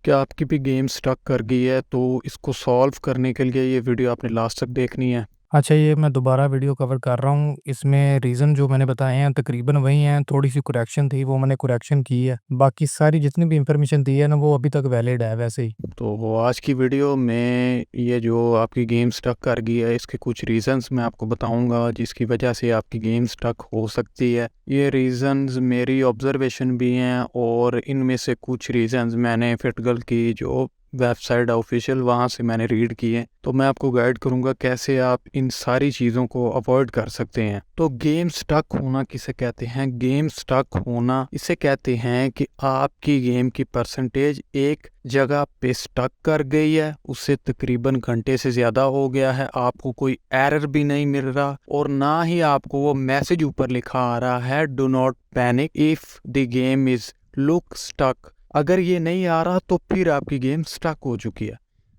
क्या आपकी भी गेम स्टक कर गई है तो इसको सॉल्व करने के लिए ये वीडियो आपने लास्ट तक देखनी है। अच्छा, ये मैं दोबारा वीडियो कवर कर रहा हूँ। इसमें रीज़न जो मैंने बताए हैं तकरीबन वही हैं, थोड़ी सी करेक्शन थी वो मैंने करेक्शन की है। बाकी सारी जितनी भी इंफॉर्मेशन दी है ना वो अभी तक वैलिड है वैसे ही। तो आज की वीडियो में ये जो आपकी गेम स्टक कर गई है इसके कुछ रीज़न्स मैं आपको बताऊंगा जिसकी वजह से आपकी गेम स्टक हो सकती है। ये रीज़न्स मेरी ऑब्जर्वेशन भी हैं और इनमें से कुछ रीज़न्स मैंने फिटगल की जो वेबसाइट ऑफिशियल वहाँ से मैंने रीड किए। तो मैं आपको गाइड करूँगा कैसे आप इन सारी चीज़ों को अवॉइड कर सकते हैं। तो गेम स्टक होना किसे कहते हैं? गेम स्टक होना इसे कहते हैं कि आपकी गेम की परसेंटेज एक जगह पे स्टक कर गई है, उससे तकरीबन घंटे से ज़्यादा हो गया है, आपको कोई एरर भी नहीं मिल रहा और ना ही आपको वो मैसेज ऊपर लिखा आ रहा है do not panic if the game is look stuck. अगर ये नहीं आ रहा तो फिर आपकी गेम स्टक हो चुकी है।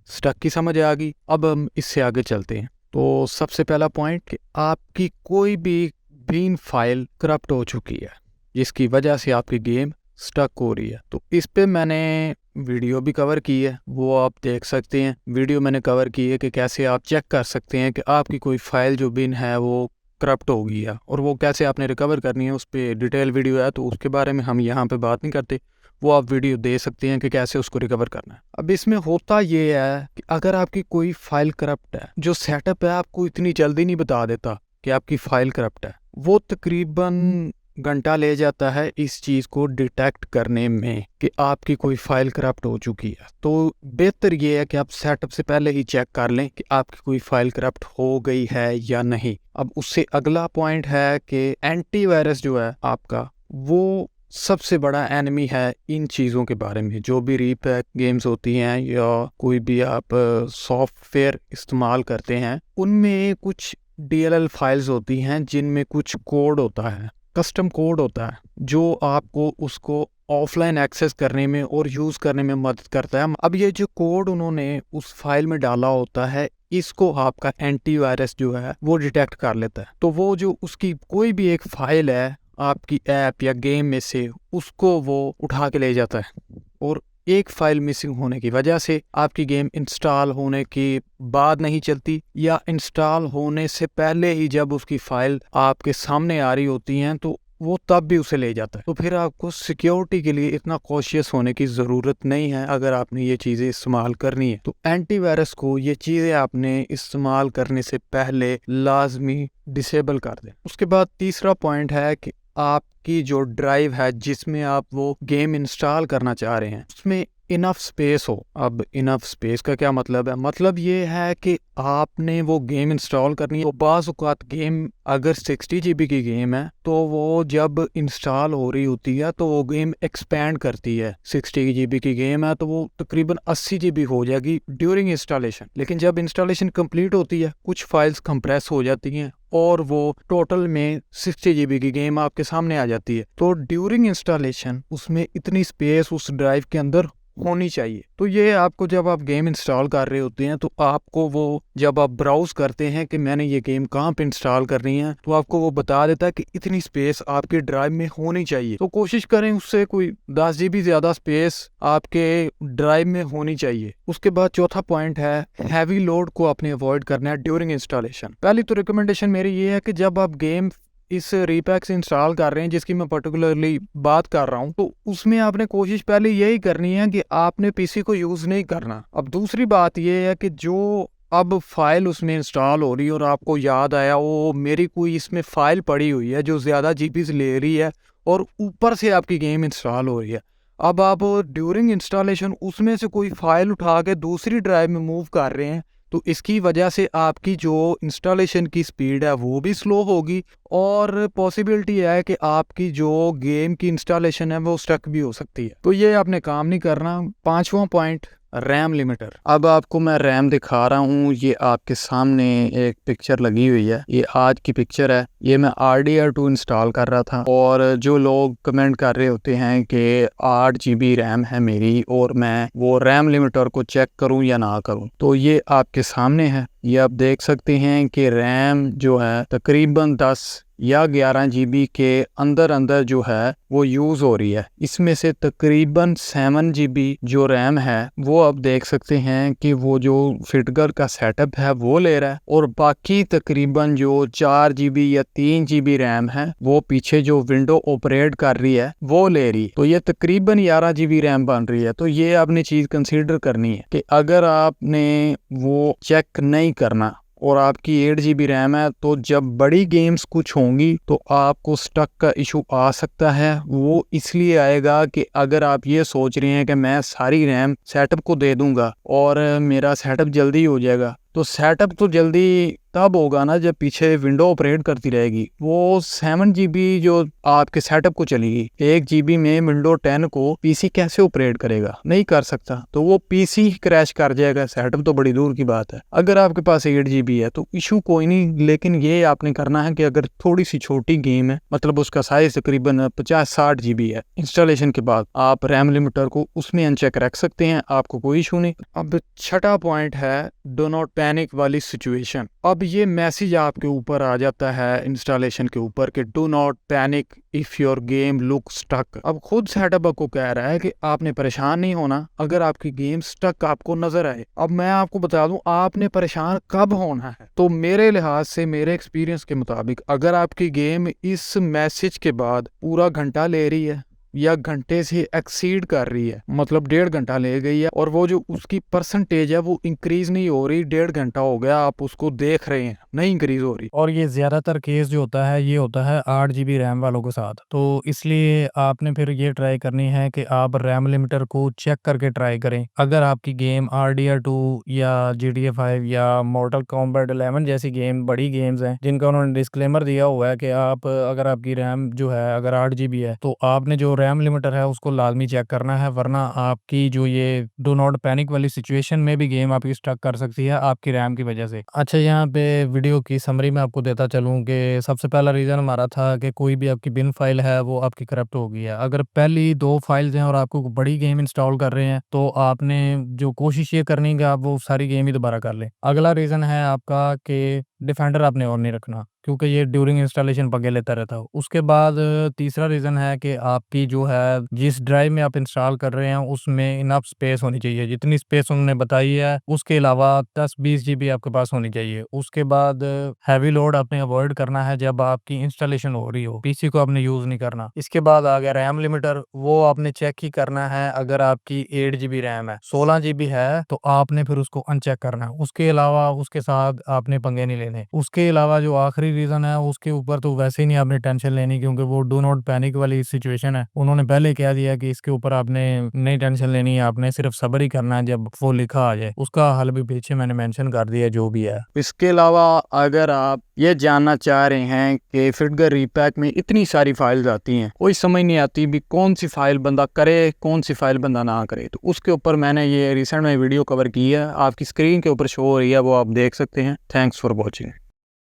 स्टक की समझ आ गई। अब हम इससे आगे चलते हैं। तो सबसे पहला पॉइंट कि आपकी कोई भी बीन फाइल करप्ट हो चुकी है जिसकी वजह से आपकी गेम स्टक हो रही है। तो इस पे मैंने वीडियो भी कवर की है, वो आप देख सकते हैं। वीडियो मैंने कवर की है कि कैसे आप चेक कर सकते हैं कि आपकी कोई फाइल जो बिन है वो करप्ट हो गई है और वो कैसे आपने रिकवर करनी है। उस पर डिटेल वीडियो है तो उसके बारे में हम यहाँ पे बात नहीं करते, वो आप वीडियो दे सकते हैं कि कैसे उसको रिकवर करना है। अब इसमें होता ये है कि अगर आपकी कोई फाइल करप्ट है, जो सेटअप है आपको इतनी जल्दी नहीं बता देता कि आपकी फाइल करप्ट है, वो तकरीबन घंटा ले जाता है इस चीज़ को डिटेक्ट करने में कि आपकी कोई फाइल करप्ट हो चुकी है। तो बेहतर ये है कि आप सेटअप से पहले ही चेक कर लें कि आपकी कोई फाइल करप्ट हो गई है या नहीं। अब उससे अगला पॉइंट है कि एंटीवायरस जो है आपका, वो सबसे बड़ा एनिमी है इन चीज़ों के बारे में। जो भी रीपैक गेम्स होती हैं या कोई भी आप सॉफ्टवेयर इस्तेमाल करते हैं, उनमें कुछ DLL फाइल्स होती हैं जिनमें कुछ कोड होता है, कस्टम कोड होता है, जो आपको उसको ऑफलाइन एक्सेस करने में और यूज़ करने में मदद करता है। अब ये जो कोड उन्होंने उस फाइल में डाला होता है, इसको आपका एंटीवायरस जो है वो डिटेक्ट कर लेता है। तो वो जो उसकी कोई भी एक फाइल है आपकी ऐप या गेम में से, उसको वो उठा के ले जाता है और एक फाइल मिसिंग होने की वजह से आपकी गेम इंस्टॉल होने के बाद नहीं चलती या इंस्टॉल होने से पहले ही जब उसकी फाइल आपके सामने आ रही होती हैं तो वो तब भी उसे ले जाता है। तो फिर आपको सिक्योरिटी के लिए इतना कॉशियस होने की ज़रूरत नहीं है अगर आपने ये चीज़ें इस्तेमाल करनी है। तो एंटीवायरस को ये चीज़ें आपने इस्तेमाल करने से पहले लाजमी डिसेबल कर दें। उसके बाद तीसरा पॉइंट है कि आपकी जो ड्राइव है जिसमें आप वो गेम इंस्टॉल करना चाह रहे हैं, उसमें इनफ स्पेस हो। अब इनफ स्पेस का क्या मतलब है? मतलब ये है कि आपने वो गेम इंस्टॉल करनी है। तो बाज़ औक़ात गेम अगर 60 GB की गेम है तो वो जब इंस्टॉल हो रही होती है तो वो गेम एक्सपैंड करती है। 60 GB की गेम है तो वो तकरीबन 80 GB हो जाएगी ड्यूरिंग इंस्टॉलेशन। लेकिन जब इंस्टॉलेशन कंप्लीट होती है कुछ फाइल्स कंप्रेस हो जाती हैं और वो टोटल में 60 GB की गेम आपके सामने आ जाती है। तो ड्यूरिंग इंस्टॉलेशन उसमें इतनी स्पेस उस ड्राइव के अंदर होनी चाहिए। तो ये आपको जब आप गेम इंस्टॉल कर रहे होते हैं तो आपको वो जब आप ब्राउज करते हैं कि मैंने ये गेम कहाँ पे इंस्टॉल करनी है, तो आपको वो बता देता है कि इतनी स्पेस आपके ड्राइव में होनी चाहिए। तो कोशिश करें उससे कोई 10 GB ज़्यादा स्पेस आपके ड्राइव में होनी चाहिए। उसके बाद चौथा पॉइंट है हैवी लोड को आपने अवॉइड करना है ड्यूरिंग इंस्टॉलेशन। पहली तो रिकमेंडेशन मेरी ये है कि जब आप गेम इस रीपैक से इंस्टॉल कर रहे हैं जिसकी मैं पर्टिकुलरली बात कर रहा हूं, तो उसमें आपने कोशिश पहले यही करनी है कि आपने पीसी को यूज़ नहीं करना। अब दूसरी बात यह है कि जो अब फाइल उसमें इंस्टॉल हो रही है और आपको याद आया वो मेरी कोई इसमें फाइल पड़ी हुई है जो ज़्यादा जीबी ले रही है और ऊपर से आपकी गेम इंस्टॉल हो रही है, अब आप ड्यूरिंग इंस्टॉलेशन उसमें से कोई फाइल उठा के दूसरी ड्राइव में मूव कर रहे हैं, तो इसकी वजह से आपकी जो इंस्टॉलेशन की स्पीड है वो भी स्लो होगी और पॉसिबिलिटी है कि आपकी जो गेम की इंस्टॉलेशन है वो स्टक भी हो सकती है। तो ये आपने काम नहीं करना। पांचवा पॉइंट रैम लिमिटर। अब आपको मैं रैम दिखा रहा हूँ, ये आपके सामने एक पिक्चर लगी हुई है, ये आज की पिक्चर है। ये मैं RDR2 इंस्टॉल कर रहा था और जो लोग कमेंट कर रहे होते हैं कि 8 GB रैम है मेरी और मैं वो रैम लिमिटर को चेक करूं या ना करूं, तो ये आपके सामने है। ये आप देख सकते हैं कि रैम जो है तकरीबन 10 या 11 GB के अंदर अंदर जो है वो यूज़ हो रही है। इसमें से तकरीबन 7 GB जो रैम है वो आप देख सकते हैं कि वो जो फिटगर का सेटअप है वो ले रहा है, और बाकी तकरीबन जो 4 GB या 3 GB रैम है वो पीछे जो विंडो ऑपरेट कर रही है वो ले रही है। तो ये तकरीबन 11 GB रैम बन रही है। तो ये आपने चीज़ कंसीडर करनी है कि अगर आपने वो चेक नहीं करना और आपकी 8 GB रैम है, तो जब बड़ी गेम्स कुछ होंगी तो आपको स्टक का इशू आ सकता है। वो इसलिए आएगा कि अगर आप ये सोच रहे हैं कि मैं सारी रैम सेटअप को दे दूंगा और मेरा सेटअप जल्दी हो जाएगा, तो सेटअप तो जल्दी तब होगा ना जब पीछे विंडो ऑपरेट करती रहेगी। वो 7 GB जो आपके सेटअप को चलेगी, 1 GB में विंडो 10 को पीसी कैसे ऑपरेट करेगा? नहीं कर सकता। तो वो पीसी ही क्रैश कर जाएगा, सेटअप तो बड़ी दूर की बात है। अगर आपके पास 8 GB है तो इशू कोई नहीं, लेकिन ये आपने करना है कि अगर थोड़ी सी छोटी गेम है, मतलब उसका साइज तकरीबन 50-60 GB है, इंस्टॉलेशन के बाद आप रैम लिमिटर को उसमें अनचेक रख सकते हैं, आपको कोई इशू नहीं। अब छठा पॉइंट है डो नॉट पैनिक वाली सिचुएशन। अब ये मैसेज आपके ऊपर आ जाता है इंस्टॉलेशन के ऊपर कि do not panic if your game look stuck. अब खुद सेटअप आपको कह रहा है कि आपने परेशान नहीं होना अगर आपकी गेम स्टक आपको नजर आए। अब मैं आपको बता दूं आपने परेशान कब होना है। तो मेरे लिहाज से, मेरे एक्सपीरियंस के मुताबिक, अगर आपकी गेम इस मैसेज के बाद पूरा घंटा ले रही है या घंटे से एक्सीड कर रही है, मतलब 1.5 घंटा ले गई है, और वो जो उसकी परसेंटेज है वो इंक्रीज नहीं हो रही, 1.5 घंटा हो गया आप उसको देख रहे हैं, नहीं इंक्रीज हो रही। और ये ज़्यादातर केस जो होता है ये होता है 8 GB रैम वालों के साथ। तो इसलिए आपने फिर ये ट्राई करनी है कि आप रैम लिमिटर को चेक करके ट्राई करें। अगर आपकी गेम RDR2 या GTA 5 या मॉर्टल कॉम्बैट 11 जैसी गेम, बड़ी गेम्स हैं जिनका उन्होंने डिस्क्लेमर दिया हुआ है कि आप अगर आपकी रैम जो है अगर 8 GB है तो आपने जो रैम लिमिटर है उसको लाजमी चेक करना है, वरना आपकी जो ये डू नॉट पैनिक वाली सिचुएशन में भी गेम आपकी स्टक कर सकती है आपकी रैम की वजह से। अच्छा, यहाँ पे वीडियो की समरी में आपको देता चलूँ कि सबसे पहला रीज़न हमारा था कि कोई भी आपकी बिन फाइल है वो आपकी करप्ट हो गई है। अगर पहली 2 फाइल्स हैं और आपको बड़ी गेम इंस्टॉल कर रहे हैं तो आपने जो कोशिश ये करनी है कि आप वो सारी गेम ही दोबारा कर लें। अगला रीज़न है आपका कि डिफेंडर आपने ऑन नहीं रखना, क्योंकि ये ड्यूरिंग इंस्टॉलेशन पगे लेता रहता है। उसके बाद तीसरा रीज़न है कि आपकी जो है जिस ड्राइव में आप इंस्टॉल कर रहे हैं उसमें इनफ स्पेस होनी चाहिए। जितनी स्पेस उन्होंने बताई है उसके अलावा 10-20 GB आपके पास होनी चाहिए। उसके बाद हैवी लोड आपने अवॉइड करना है जब आपकी इंस्टॉलेशन हो रही हो, पीसी को आपने यूज़ नहीं करना। इसके बाद आ गया रैम लिमिटर, वो आपने चेक ही करना है। अगर आपकी 8 GB रैम है, 16 GB है तो आपने फिर उसको अनचेक करना है। उसके अलावा उसके साथ आपने पंगे नहीं लेने। उसके अलावा जो आखिरी रीज़न है उसके ऊपर तो वैसे ही नहीं आपने टेंशन लेनी, क्योंकि वो डू नॉट पैनिक वाली सिचुएशन है। उन्होंने पहले कह दिया कि इसके ऊपर आपने नहीं टेंशन लेनी है, आपने सिर्फ सब्र ही करना है जब वो लिखा आ जाए। उसका हल भी पीछे मैंने मेंशन कर दिया जो भी है। इसके अलावा अगर आप ये जानना चाह रहे हैं कि फिटगर रीपैक में इतनी सारी फाइल्स आती हैं, कोई समझ नहीं आती भी कौन सी फाइल बंदा करे कौन सी फाइल बंदा ना करे, तो उसके ऊपर मैंने ये रिसेंट में वीडियो कवर की है, आपकी स्क्रीन के ऊपर शो हो रही है, वो आप देख सकते हैं। Thanks for watching.